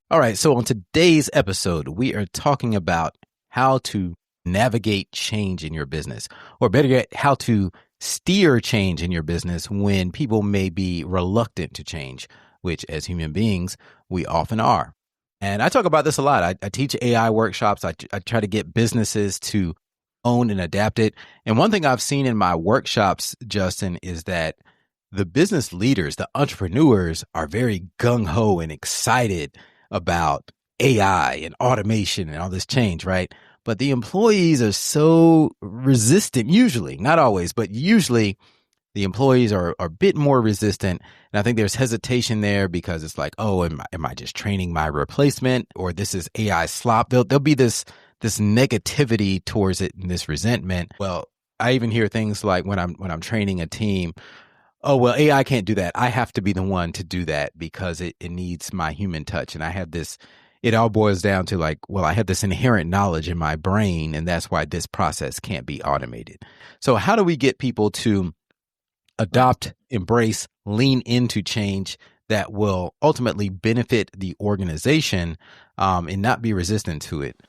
All right, so on today's episode, we are talking about how to navigate change in your business, or better yet, how to steer change in your business when people may be reluctant to change, which as human beings, we often are. And I talk about this a lot. I teach AI workshops. I try to get businesses to own and adapt it. And one thing I've seen in my workshops, Justin, is that the business leaders, the entrepreneurs are very gung ho and excited about AI and automation and all this change, right? But the employees are so resistant, usually, not always, but usually the employees are a bit more resistant. And I think there's hesitation there because it's like, oh, am I just training my replacement, or this is AI slop? There'll be this negativity towards it and this resentment. Well, I even hear things like when I'm training a team, oh, well, AI can't do that. I have to be the one to do that because it needs my human touch. And I have this, it all boils down to like, well, I have this inherent knowledge in my brain, and that's why this process can't be automated. So how do we get people to adopt, embrace, lean into change that will ultimately benefit the organization, and not be resistant to it?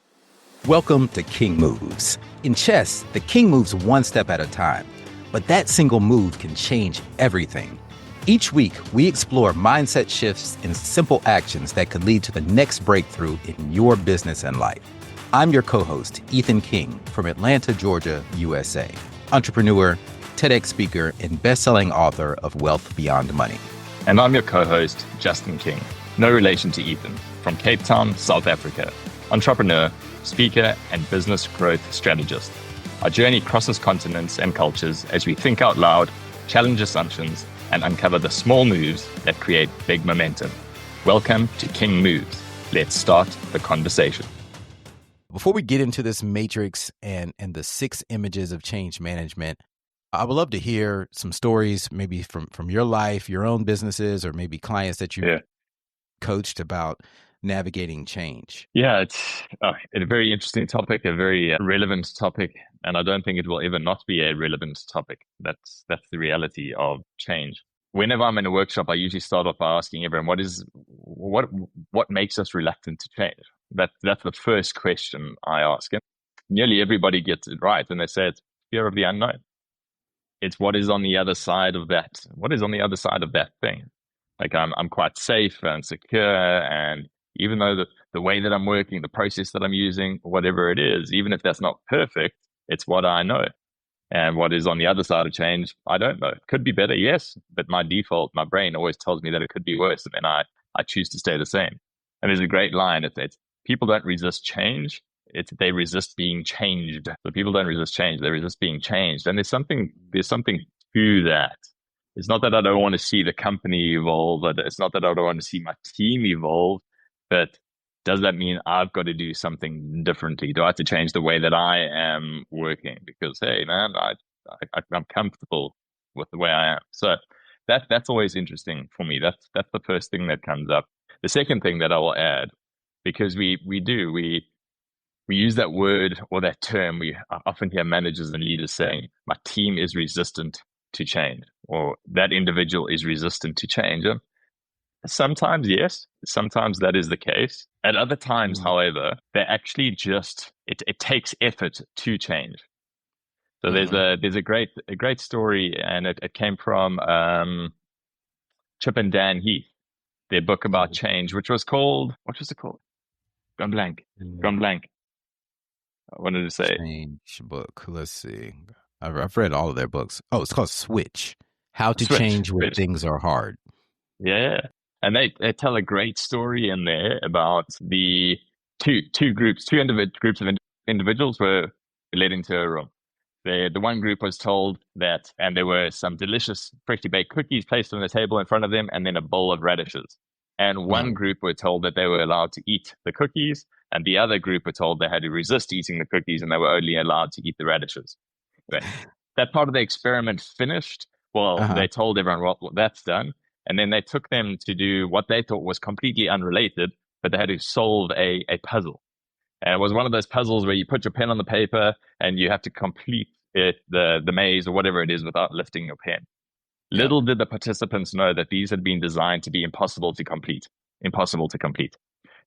Welcome to King Moves. In chess, the king moves one step at a time, but that single move can change everything. Each week, we explore mindset shifts and simple actions that could lead to the next breakthrough in your business and life. I'm your co-host, Ethan King, from Atlanta, Georgia, USA, entrepreneur, TEDx speaker, and best-selling author of Wealth Beyond Money. And I'm your co-host, Justin King, no relation to Ethan, from Cape Town, South Africa, entrepreneur, speaker, and business growth strategist. Our journey crosses continents and cultures as we think out loud, challenge assumptions, and uncover the small moves that create big momentum. Welcome to King Moves. Let's start the conversation. Before we get into this matrix and the 6 images of change management, I would love to hear some stories, maybe from your life, your own businesses, or maybe clients that you coached about navigating change. Yeah, it's a very interesting topic, a very relevant topic, and I don't think it will ever not be a relevant topic. That's the reality of change. Whenever I'm in a workshop, I usually start off by asking everyone, what makes us reluctant to change? That's the first question I ask, and nearly everybody gets it right, and they say it's fear of the unknown. It's what is on the other side of that. What is on the other side of that thing? Like I'm quite safe and secure, and even though the way that I'm working, the process that I'm using, whatever it is, even if that's not perfect, it's what I know. And what is on the other side of change, I don't know. It could be better, yes, but my default, my brain always tells me that it could be worse, and then I choose to stay the same. And there's a great line. It's people don't resist change. They resist being changed. So people don't resist change. They resist being changed. And there's something to that. It's not that I don't want to see the company evolve. It's not that I don't want to see my team evolve. But does that mean I've got to do something differently? Do I have to change the way that I am working? Because, hey, man, I'm comfortable with the way I am. So that's always interesting for me. That's the first thing that comes up. The second thing that I will add, because we use that word or that term. We often hear managers and leaders saying, my team is resistant to change, or that individual is resistant to change. And sometimes, yes, sometimes that is the case. At other times, however, they're actually just, it takes effort to change. So there's a great story, and it came from Chip and Dan Heath, their book about change, which was called, what was it called? Gone blank. I wanted to say Change book. Let's see. I've read all of their books. Oh, it's called Switch. How to Change When Things Are Hard. Yeah. And they tell a great story in there about the two groups of individuals were led into a room. The one group was told that, and there were some delicious freshly baked cookies placed on the table in front of them, and then a bowl of radishes. And one group were told that they were allowed to eat the cookies, and the other group were told they had to resist eating the cookies, and they were only allowed to eat the radishes. But that part of the experiment finished. Well, they told everyone, well, that's done. And then they took them to do what they thought was completely unrelated, but they had to solve a puzzle. And it was one of those puzzles where you put your pen on the paper and you have to complete the maze or whatever it is without lifting your pen. Little did the participants know that these had been designed to be impossible to complete.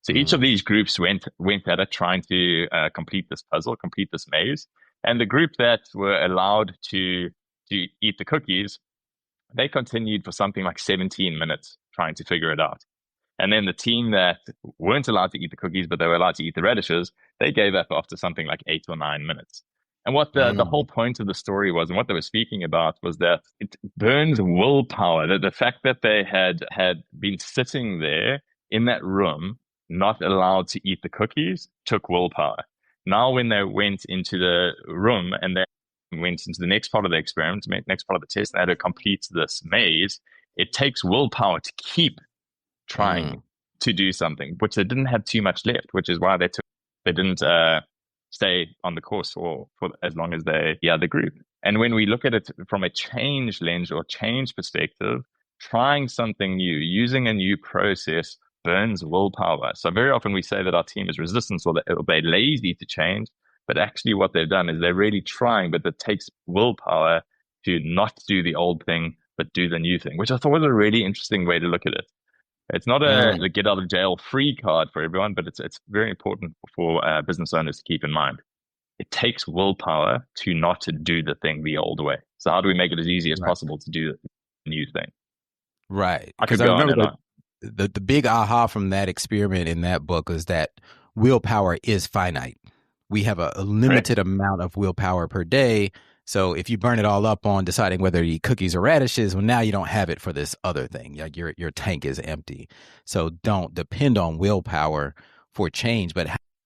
So each of Mm. these groups went at it trying to complete this puzzle, complete this maze. And the group that were allowed to eat the cookies, they continued for something like 17 minutes trying to figure it out. And then the team that weren't allowed to eat the cookies, but they were allowed to eat the radishes, they gave up after something like 8 or 9 minutes. And what the whole Mm. point of the story was, and what they were speaking about, was that it burns willpower. That the fact that they had been sitting there in that room, not allowed to eat the cookies, took willpower. Now, when they went into the room and they went into the next part of the experiment, next part of the test, they had to complete this maze. It takes willpower to keep trying Mm. to do something, which they didn't have too much left, which is why they didn't stay on the course for as long as the other group. And when we look at it from a change lens or change perspective, trying something new, using a new process burns willpower. So very often we say that our team is resistant or they're lazy to change, but actually what they've done is they're really trying, but it takes willpower to not do the old thing, but do the new thing, which I thought was a really interesting way to look at it. It's not a Mm. get out of jail free card for everyone, but it's very important for business owners to keep in mind. It takes willpower to not to do the thing the old way. So how do we make it as easy as Right. possible to do the new thing? Right. I Because could I go on remember and on. the big aha from that experiment in that book was that willpower is finite. We have a Correct. limited amount of willpower per day. So if you burn it all up on deciding whether to eat cookies or radishes, well, now you don't have it for this other thing. Like your tank is empty. So don't depend on willpower for change.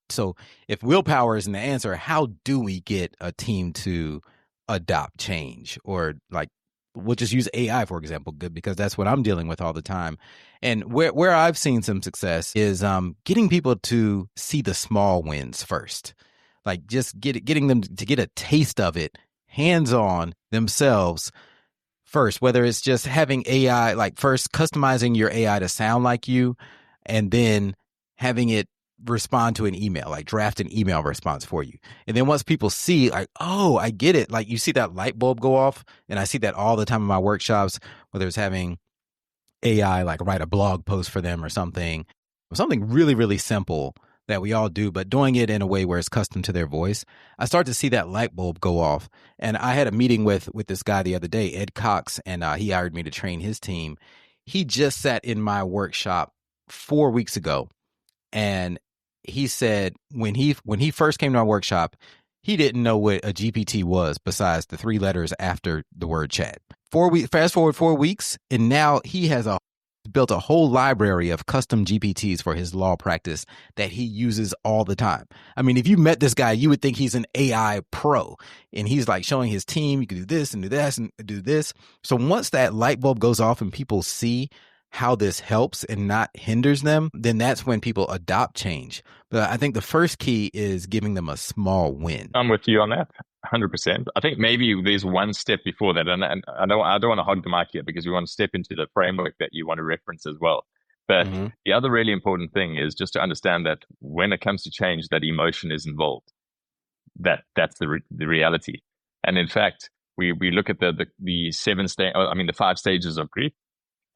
So if willpower isn't the answer, how do we get a team to adopt change? Or like we'll just use AI for example, good because that's what I'm dealing with all the time. And where I've seen some success is getting people to see the small wins first, like just getting them to get a taste of it, hands on themselves first. Whether it's just having AI, like first customizing your AI to sound like you, and then having it respond to an email, like draft an email response for you. And then once people see, like, oh, I get it, like you see that light bulb go off, and I see that all the time in my workshops, whether it's having AI like write a blog post for them or something really, really simple that we all do, but doing it in a way where it's custom to their voice. I start to see that light bulb go off. And I had a meeting with this guy the other day, Ed Cox, and he hired me to train his team. He just sat in my workshop 4 weeks ago, and he said when he first came to our workshop, he didn't know what a GPT was besides the three letters after the word chat. Fast forward 4 weeks, and now he has built a whole library of custom GPTs for his law practice that he uses all the time. I mean, if you met this guy, you would think he's an AI pro, and he's like showing his team, you can do this and do that and do this. So once that light bulb goes off and people see how this helps and not hinders them, then that's when people adopt change. But I think the first key is giving them a small win. I'm with you on that. 100%. I think maybe there's one step before that, and I don't want to hog the mic here because we want to step into the framework that you want to reference as well. But Mm-hmm. the other really important thing is just to understand that when it comes to change, that emotion is involved. That's the reality. And in fact, we look at the the 5 stages of grief,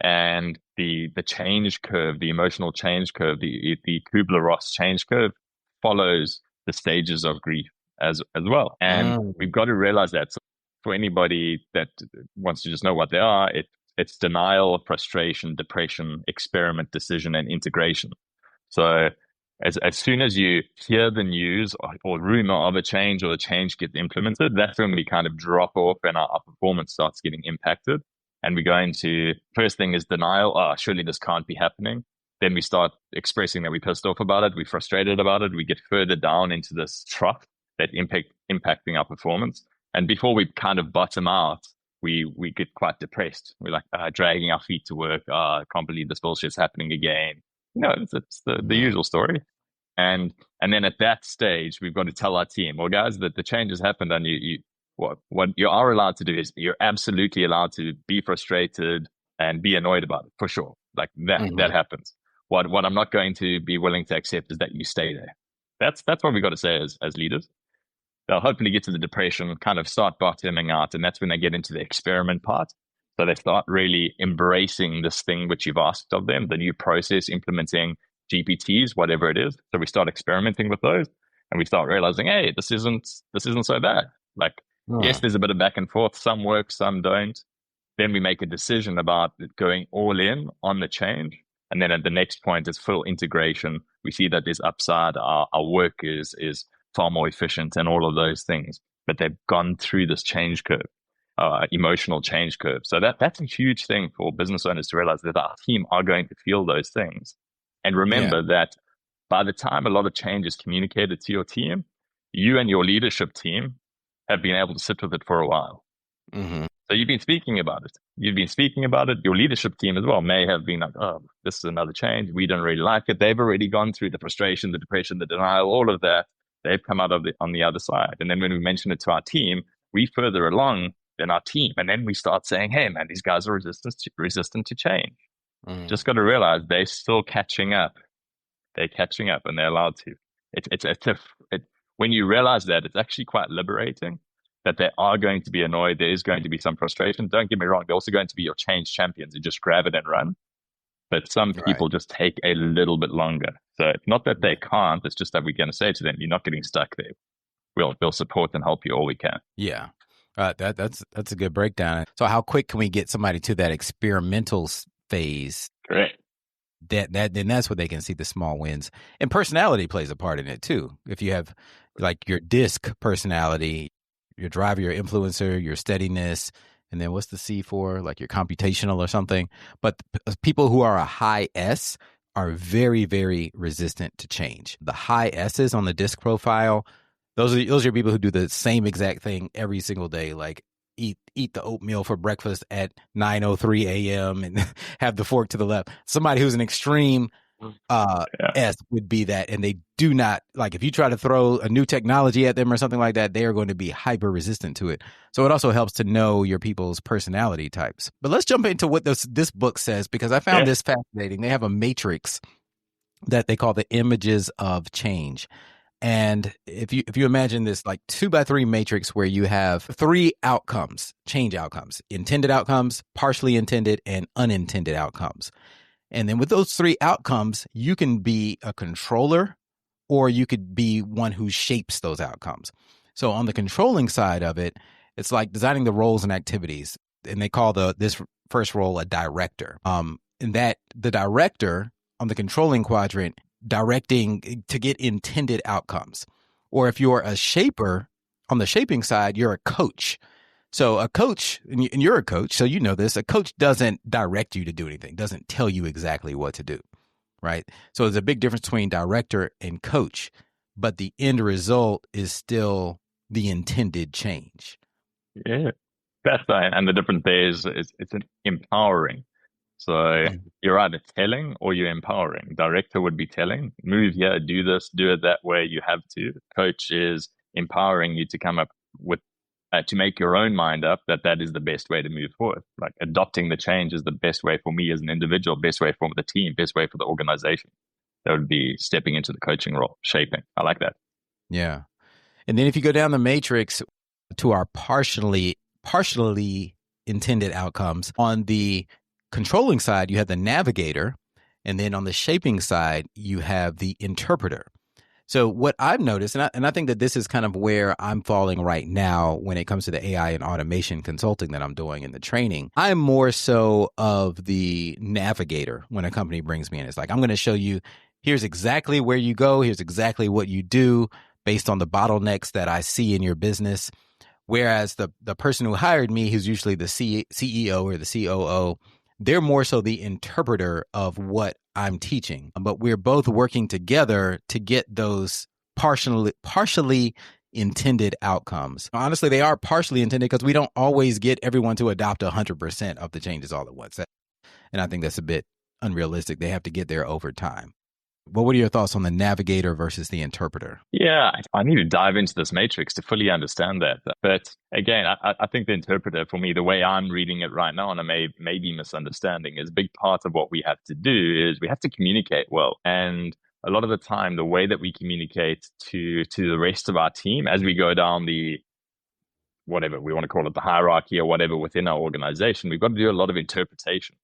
and the change curve, the emotional change curve, the Kubler-Ross change curve follows the stages of grief as well. And we've got to realize that. So for anybody that wants to just know what they are, it's denial, frustration, depression, experiment, decision, and integration. So as soon as you hear the news or rumor of a change or the change gets implemented, that's when we kind of drop off and our performance starts getting impacted. And we go into first thing is denial. Oh, surely this can't be happening. Then we start expressing that we're pissed off about it, we're frustrated about it. We get further down into this trough that impacting our performance. And before we kind of bottom out, we get quite depressed. We're like dragging our feet to work. I can't believe this bullshit's happening again. It's the Mm-hmm. usual story. And then at that stage, we've got to tell our team, well, guys, that the change has happened, and what you are allowed to do is you're absolutely allowed to be frustrated and be annoyed about it for sure. Like that Mm-hmm. happens. What I'm not going to be willing to accept is that you stay there. That's what we got to say as leaders. They'll hopefully get to the depression, kind of start bottoming out, and that's when they get into the experiment part. So they start really embracing this thing which you've asked of them, the new process, implementing GPTs, whatever it is. So we start experimenting with those, and we start realizing, hey, this isn't so bad. Like, yes, Mm. there's a bit of back and forth. Some work, some don't. Then we make a decision about going all in on the change. And then at the next point is full integration. We see that there's upside. Our work is far more efficient and all of those things. But they've gone through this change curve, emotional change curve. So that's a huge thing for business owners to realize that our team are going to feel those things. And Yeah. remember that by the time a lot of change is communicated to your team, you and your leadership team have been able to sit with it for a while. Hmm. So you've been speaking about it. You've been speaking about it. Your leadership team as well may have been like, oh, this is another change. We don't really like it. They've already gone through the frustration, the depression, the denial, all of that. They've come out of it on the other side. And then when we mention it to our team, we further along than our team. And then we start saying, hey, man, these guys are resistant to change. Hmm. Just got to realize they're still catching up. They're catching up and they're allowed to. It, when you realize that, it's actually quite liberating that they are going to be annoyed. There is going to be some frustration. Don't get me wrong. They're also going to be your change champions who just grab it and run. But some Right. people just take a little bit longer. So it's not that they can't. It's just that we're going to say to them, you're not getting stuck there. We'll support and help you all we can. Yeah. That's a good breakdown. So how quick can we get somebody to that experimental phase? Correct. Then that's where they can see the small wins. And personality plays a part in it too. If you have like your disc personality, your driver, your influencer, your steadiness, and then what's the C for? Like your computational or something. But people who are a high S are very, very resistant to change. The high S's on the disc profile, those are people who do the same exact thing every single day, like eat the oatmeal for breakfast at 9:03 a.m. and have the fork to the left. Somebody who's an extreme Yeah. S would be that, and they do not like if you try to throw a new technology at them or something like that, they are going to be hyper resistant to it. So it also helps to know your people's personality types. But let's jump into what this book says, because I found Yeah. this fascinating. They have a matrix that they call the images of change. And if you imagine this like 2x3 matrix where you have three outcomes, change outcomes, intended outcomes, partially intended, and unintended outcomes. And then with those three outcomes, you can be a controller or you could be one who shapes those outcomes. So on the controlling side of it, it's like designing the roles and activities. And they call this first role a director. And that the director on the controlling quadrant directing to get intended outcomes. Or if you're a shaper on the shaping side, you're a coach. So a coach, and you're a coach, so you know this, a coach doesn't direct you to do anything, doesn't tell you exactly what to do, right? So there's a big difference between director and coach, but the end result is still the intended change. Yeah. That's right. And the difference there is it's an empowering. So Mhm. you're either telling or you're empowering. Director would be telling, move here, do this, do it that way. You have to. Coach is empowering you to come up with, to make your own mind up that that is the best way to move forward. Like adopting the change is the best way for me as an individual, best way for the team, best way for the organization. That would be stepping into the coaching role, shaping. I like that. Yeah. And then if you go down the matrix to our partially intended outcomes, on the controlling side, you have the navigator. And then on the shaping side, you have the interpreter. So what I've noticed, and I think that this is kind of where I'm falling right now when it comes to the AI and automation consulting that I'm doing in the training, I'm more so of the navigator when a company brings me in. It's like, I'm going to show you, here's exactly where you go. Here's exactly what you do based on the bottlenecks that I see in your business. Whereas the person who hired me, who's usually the CEO or the COO, they're more so the interpreter of what I'm teaching. But we're both working together to get those partially intended outcomes. Honestly, they are partially intended because we don't always get everyone to adopt 100% of the changes all at once. And I think that's a bit unrealistic. They have to get there over time. What are your thoughts on the navigator versus the interpreter? Yeah, I need to dive into this matrix to fully understand that. But again, I think the interpreter, for me, the way I'm reading it right now, and I may be misunderstanding, is a big part of what we have to do is we have to communicate well. And a lot of the time, the way that we communicate to the rest of our team as we go down the whatever we want to call it, the hierarchy or whatever within our organization, we've got to do a lot of interpretation.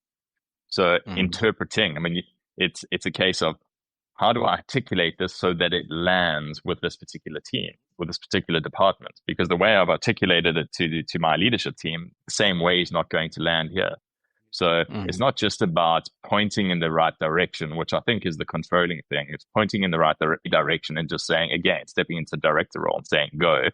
So Mm-hmm. interpreting, I mean, it's a case of how do I articulate this so that it lands with this particular team, with this particular department? Because the way I've articulated it to my leadership team, the same way is not going to land here. So it's not just about pointing in the right direction, which I think is the controlling thing. It's pointing in the right direction and just saying, again, stepping into director role and saying, go.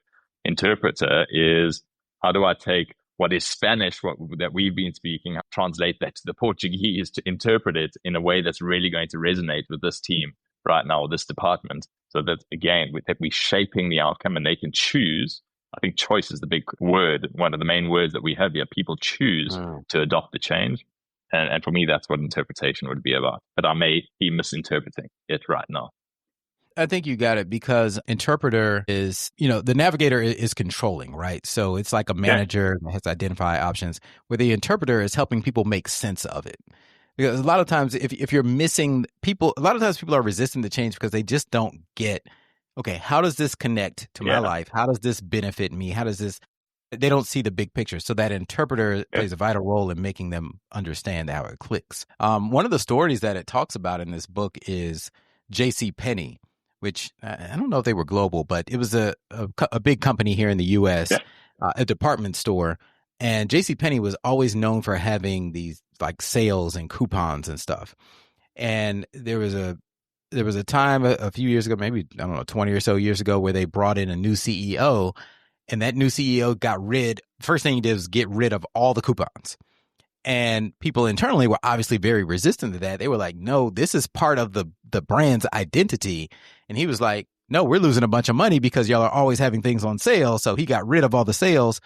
Interpreter is, how do I take what is Spanish, that we've been speaking, translate that to the Portuguese to interpret it in a way that's really going to resonate with this team right now, or this department, so that, again, we're shaping the outcome and they can choose. I think choice is the big word, one of the main words that we have here. People choose to adopt the change. And for me, that's what interpretation would be about. But I may be misinterpreting it right now. I think you got it, because interpreter is, the navigator is controlling, right? So it's like a manager that has to identify options, where the interpreter is helping people make sense of it. Because a lot of times, if you're missing people, a lot of times people are resisting the change because they just don't get, okay, how does this connect to my life? How does this benefit me? They don't see the big picture. So that interpreter plays a vital role in making them understand how it clicks. One of the stories that it talks about in this book is J.C. Penney, which I don't know if they were global, but it was a big company here in the U.S., a department store. And J.C. Penney was always known for having these like sales and coupons and stuff. And there was a time a few years ago, maybe, 20 or so years ago, where they brought in a new CEO, and that new CEO first thing he did was get rid of all the coupons. And people internally were obviously very resistant to that. They were like, no, this is part of the brand's identity. And he was like, no, we're losing a bunch of money because y'all are always having things on sale. So he got rid of all the sales.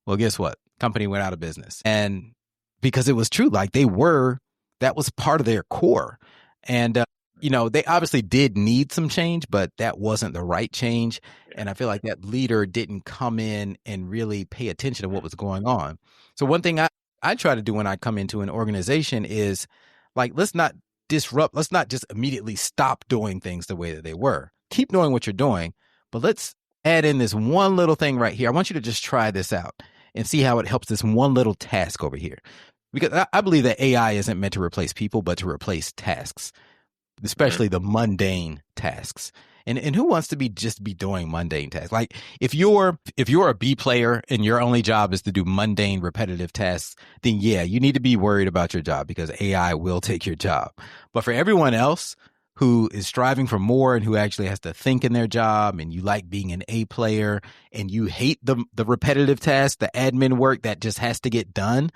Well, guess what? Company went out of business. And because it was true, like that was part of their core. And, they obviously did need some change, but that wasn't the right change. And I feel like that leader didn't come in and really pay attention to what was going on. So one thing I try to do when I come into an organization is like, let's not disrupt. Let's not just immediately stop doing things the way that they were. Keep doing what you're doing, but let's add in this one little thing right here. I want you to just try this out and see how it helps this one little task over here. Because I believe that AI isn't meant to replace people, but to replace tasks, especially the mundane tasks. And who wants to be doing mundane tasks? Like if you're a B player and your only job is to do mundane, repetitive tasks, then yeah, you need to be worried about your job, because AI will take your job. But for everyone else who is striving for more and who actually has to think in their job, and you like being an A player and you hate the repetitive tasks, the admin work that just has to get done,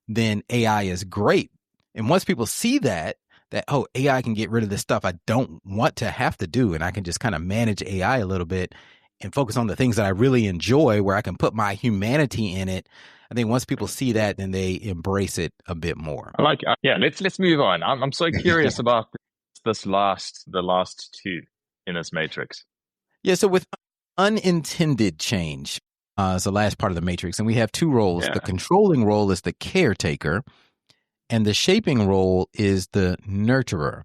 then AI is great. And once people see that, oh, AI can get rid of this stuff I don't want to have to do, and I can just kind of manage AI a little bit and focus on the things that I really enjoy, where I can put my humanity in it. I think once people see that, then they embrace it a bit more. I like, let's move on. I'm so curious about the last two in this matrix. Yeah, so with unintended change is the last part of the matrix, and we have two roles. The controlling role is the caretaker, and the shaping role is the nurturer.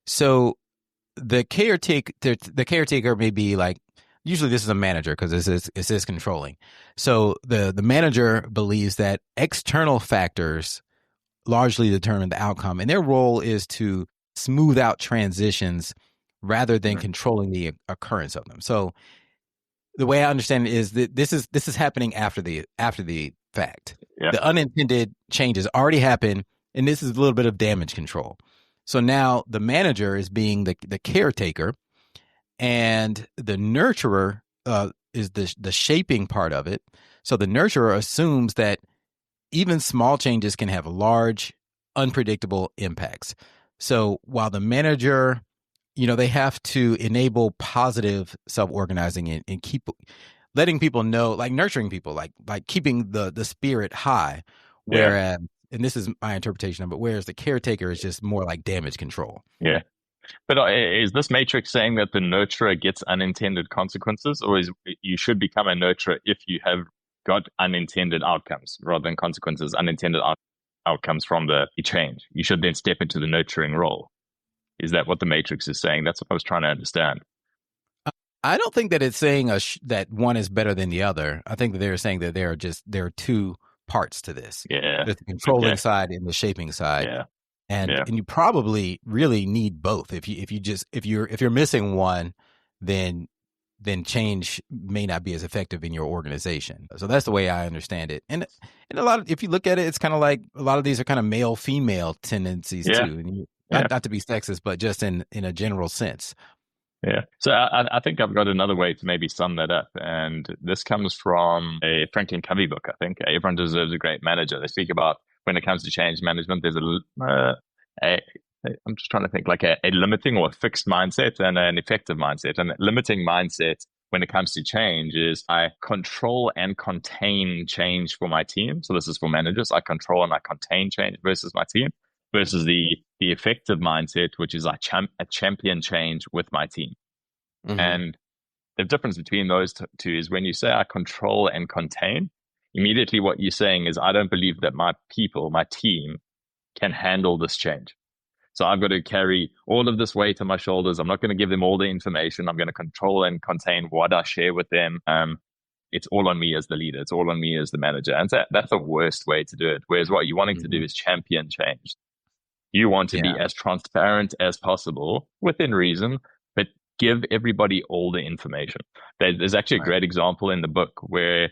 So the caretaker may be like, usually this is a manager, because it says controlling. So the manager believes that external factors largely determine the outcome, and their role is to smooth out transitions rather than controlling the occurrence of them. So the way I understand it is that this is happening after the fact. The unintended changes already happened, and this is a little bit of damage control. So now the manager is being the caretaker, and the nurturer is the shaping part of it. So the nurturer assumes that even small changes can have large, unpredictable impacts. So while the manager, they have to enable positive self-organizing and keep letting people know, like nurturing people, like keeping the spirit high. Whereas, and this is my interpretation of it, whereas the caretaker is just more like damage control. Yeah. But is this matrix saying that the nurturer gets unintended consequences, or is you should become a nurturer if you have got unintended outcomes rather than consequences, unintended outcomes from the change? You should then step into the nurturing role. Is that what the matrix is saying? That's what I was trying to understand. I don't think that it's saying that one is better than the other. I think that they're saying that there are two parts to this. Yeah. There's the controlling side and the shaping side. Yeah. Yeah. And you probably really need both. If you're missing one, then change may not be as effective in your organization. So that's the way I understand it. And a lot of, if you look at it, it's kind of like a lot of these are kind of male female tendencies Yeah. too. And Yeah. not to be sexist, but just in a general sense. Yeah. So I think I've got another way to maybe sum that up. And this comes from a Franklin Covey book, I think. Everyone Deserves a Great Manager. They speak about when it comes to change management, there's a I'm just trying to think like a limiting or a fixed mindset and an effective mindset. And a limiting mindset when it comes to change is I control and contain change for my team. So this is for managers. I control and I contain change versus my team versus the effective mindset, which is I champion change with my team. Mm-hmm. And the difference between those two is when you say I control and contain, immediately what you're saying is I don't believe that my people, my team, can handle this change. So I've got to carry all of this weight on my shoulders. I'm not going to give them all the information. I'm going to control and contain what I share with them. It's all on me as the leader. It's all on me as the manager. And that's the worst way to do it. Whereas what you're wanting to do is champion change. You want to be Yeah. as transparent as possible within reason, but give everybody all the information. There's actually a great example in the book where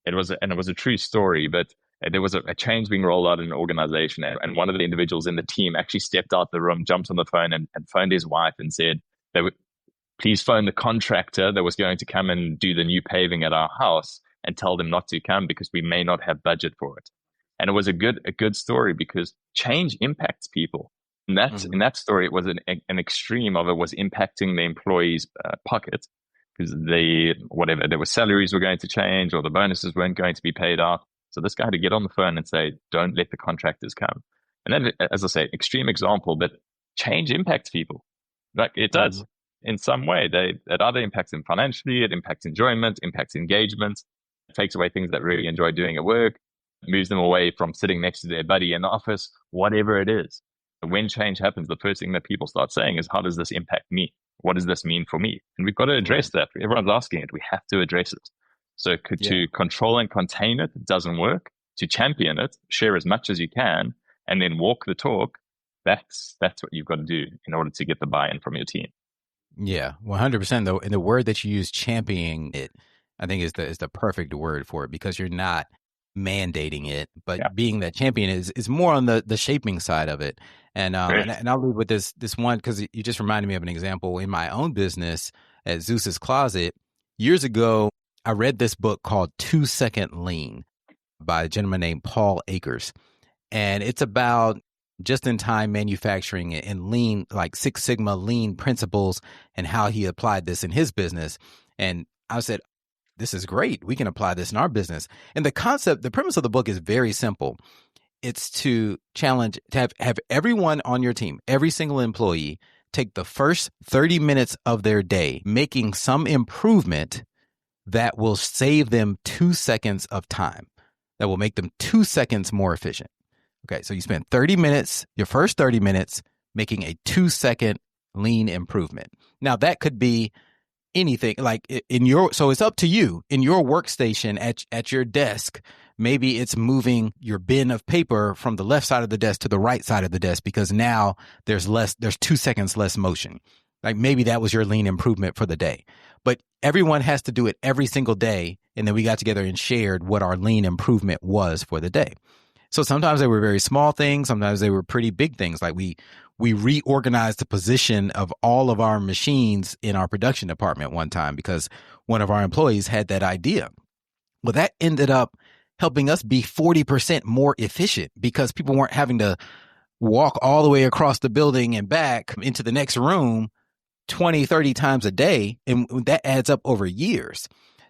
it was a true story, but there was a change being rolled out in an organization, and one of the individuals in the team actually stepped out the room, jumped on the phone, and phoned his wife and said, please phone the contractor that was going to come and do the new paving at our house and tell them not to come because we may not have budget for it. And it was a good story because change impacts people. And in that story, it was an extreme of it was impacting the employee's pocket because there were salaries were going to change or the bonuses weren't going to be paid out. So this guy had to get on the phone and say, don't let the contractors come. And then, as I say, extreme example, but change impacts people. Like it does in some way. It either impacts them financially, it impacts enjoyment, impacts engagement, it takes away things that really enjoy doing at work, moves them away from sitting next to their buddy in the office, whatever it is. When change happens, the first thing that people start saying is, how does this impact me? What does this mean for me? And we've got to address that. Everyone's asking it. We have to address it. So to control and contain it doesn't work. To champion it, share as much as you can, and then walk the talk, that's what you've got to do in order to get the buy-in from your team. Yeah, 100%. Though, and the word that you use, championing it, I think is the perfect word for it because you're not mandating it, but being that champion is more on the shaping side of it. And I'll leave with this one because you just reminded me of an example in my own business at Zeus's Closet years ago. I read this book called 2 Second Lean by a gentleman named Paul Akers, and it's about just-in-time manufacturing and lean, like Six Sigma lean principles, and how he applied this in his business. And I said, this is great. We can apply this in our business. And the premise of the book is very simple. It's to have everyone on your team, every single employee, take the first 30 minutes of their day making some improvement that will save them 2 seconds of time, that will make them 2 seconds more efficient. Okay, so you spend 30 minutes, your first 30 minutes, making a 2-second lean improvement. Now, that could be anything like so it's up to you in your workstation at your desk. Maybe it's moving your bin of paper from the left side of the desk to the right side of the desk because now there's 2 seconds less motion. Like maybe that was your lean improvement for the day. But everyone has to do it every single day. And then we got together and shared what our lean improvement was for the day. So sometimes they were very small things. Sometimes they were pretty big things. Like we reorganized the position of all of our machines in our production department one time because one of our employees had that idea. Well, that ended up helping us be 40% more efficient because people weren't having to walk all the way across the building and back into the next room 20, 30 times a day. And that adds up over years.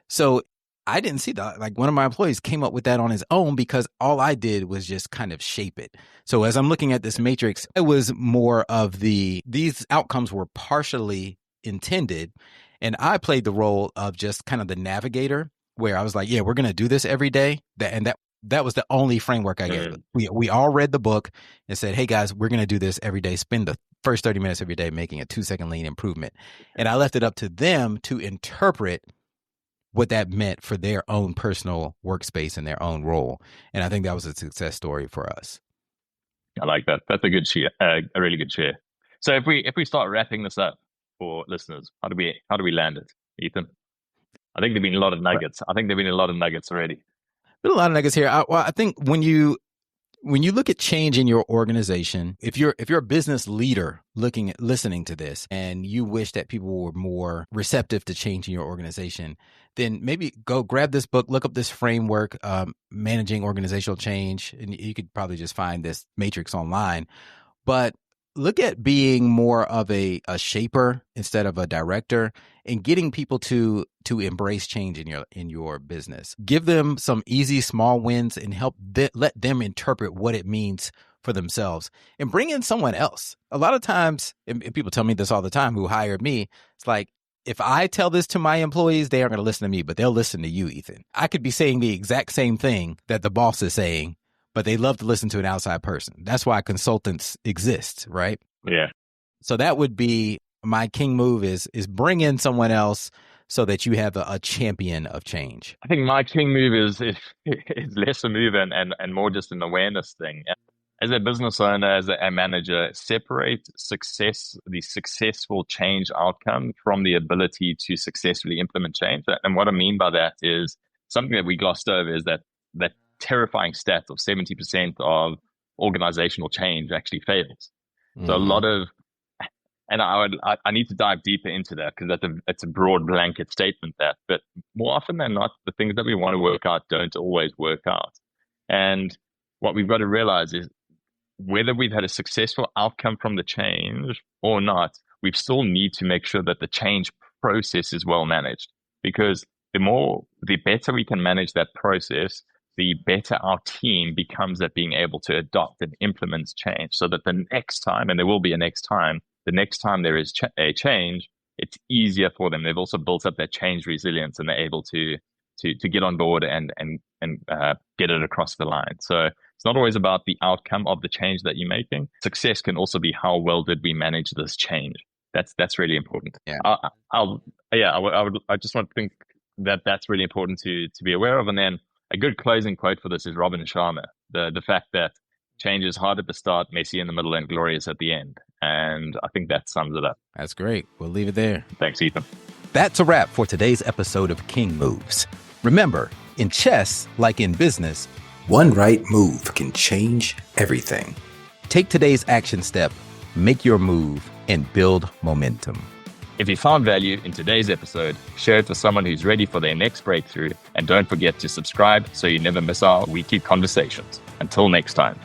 So I didn't see that. Like one of my employees came up with that on his own because all I did was just kind of shape it. So as I'm looking at this matrix, it was more of these outcomes were partially intended. And I played the role of just kind of the navigator where I was like, yeah, we're going to do this every day. That was the only framework I gave. We all read the book and said, hey guys, we're going to do this every day. Spend the first 30 minutes every day making a 2-second lean improvement. And I left it up to them to interpret what that meant for their own personal workspace and their own role. And I think that was a success story for us. I like that. That's a good share, a really good share. So if we start wrapping this up for listeners, how do we land it, Ethan? I think there've been a lot of nuggets. I think there've been a lot of nuggets already. There's a lot of nuggets here. I think when you look at change in your organization, if you're a business leader listening to this and you wish that people were more receptive to change in your organization, then maybe go grab this book, look up this framework, managing organizational change, and you could probably just find this matrix online. But look at being more of a shaper instead of a director, and getting people to embrace change in your business. Give them some easy small wins and let them interpret what it means for themselves, and bring in someone else. A lot of times, and people tell me this all the time who hired me, it's like, if I tell this to my employees, they aren't going to listen to me, but they'll listen to you, Ethan. I could be saying the exact same thing that the boss is saying, but they love to listen to an outside person. That's why consultants exist, right? Yeah. So that would be my king move, is bring in someone else so that you have a champion of change. I think my king move is less a move and more just an awareness thing. As a business owner, as a manager, separate the successful change outcome from the ability to successfully implement change. And what I mean by that is something that we glossed over, is that terrifying stat of 70% of organizational change actually fails. So a lot of, and I need to dive deeper into that, because it's a broad blanket statement, but more often than not, the things that we want to work out don't always work out. And what we've got to realize is, whether we've had a successful outcome from the change or not, we still need to make sure that the change process is well managed, because the better we can manage that process, the better our team becomes at being able to adopt and implement change, so that the next time, and there will be a next time, the next time there is a change, it's easier for them. They've also built up that change resilience, and they're able to get on board and get it across the line. So it's not always about the outcome of the change that you're making. Success can also be, how well did we manage this change? That's really important. Yeah. I just want to think that's really important to be aware of. And then a good closing quote for this is Robin Sharma, the fact that change is hard at the start, messy in the middle, and glorious at the end. And I think that sums it up. That's great. We'll leave it there. Thanks, Ethan. That's a wrap for today's episode of King Moves. Remember, in chess, like in business, one right move can change everything. Take today's action step, make your move, and build momentum. If you found value in today's episode, share it with someone who's ready for their next breakthrough, and don't forget to subscribe so you never miss our weekly conversations. Until next time.